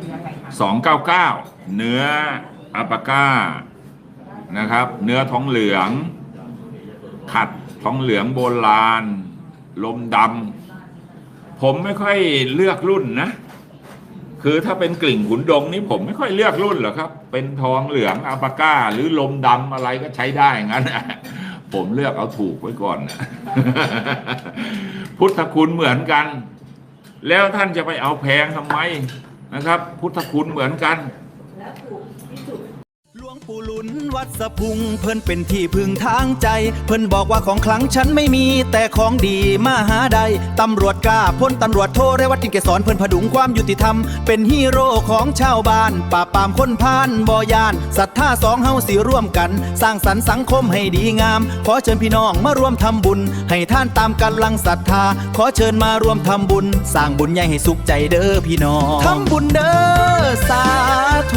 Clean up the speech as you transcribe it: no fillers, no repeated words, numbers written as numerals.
299เนื้ออัลปาก้านะครับ เนื้อท้องเหลืองขัดท้องเหลืองโบราณลมดำผมไม่ค่อยเลือกรุ่นนะคือถ้าเป็นกลิ่งขุนดงนี่ผมไม่ค่อยเลือกรุ่นหรอกครับเป็นทองเหลืองอัลปาก้าหรือลมดำอะไรก็ใช้ได้งั้นผมเลือกเอาถูกไว้ก่อนนะ พุทธคุณเหมือนกันแล้วท่านจะไปเอาแพงทำไมนะครับ พุทธคุณเหมือนกันหลวงปู่หลุนวัดสะพุงเพิ่นเป็นที่พึ่งทางใจเพิ่นบอกว่าของขลังฉันไม่มีแต่ของดีมาหาใดตำรวจกล้าพ้นตำรวจโทเรวัตทินเกษรเพิ่นผดุงความยุติธรรมเป็นฮีโร่ของชาวบ้านปราบปรามคนพานบ่ยานศรัทธาสองเฮาสิร่วมกันสร้างสรรค์สังคมให้ดีงามขอเชิญพี่น้องมาร่วมทำบุญให้ท่านตามกำลังศรัทธาขอเชิญมาร่วมทำบุญสร้างบุญใหญ่ให้สุขใจเด้อพี่น้องทำบุญเด้อสาธุ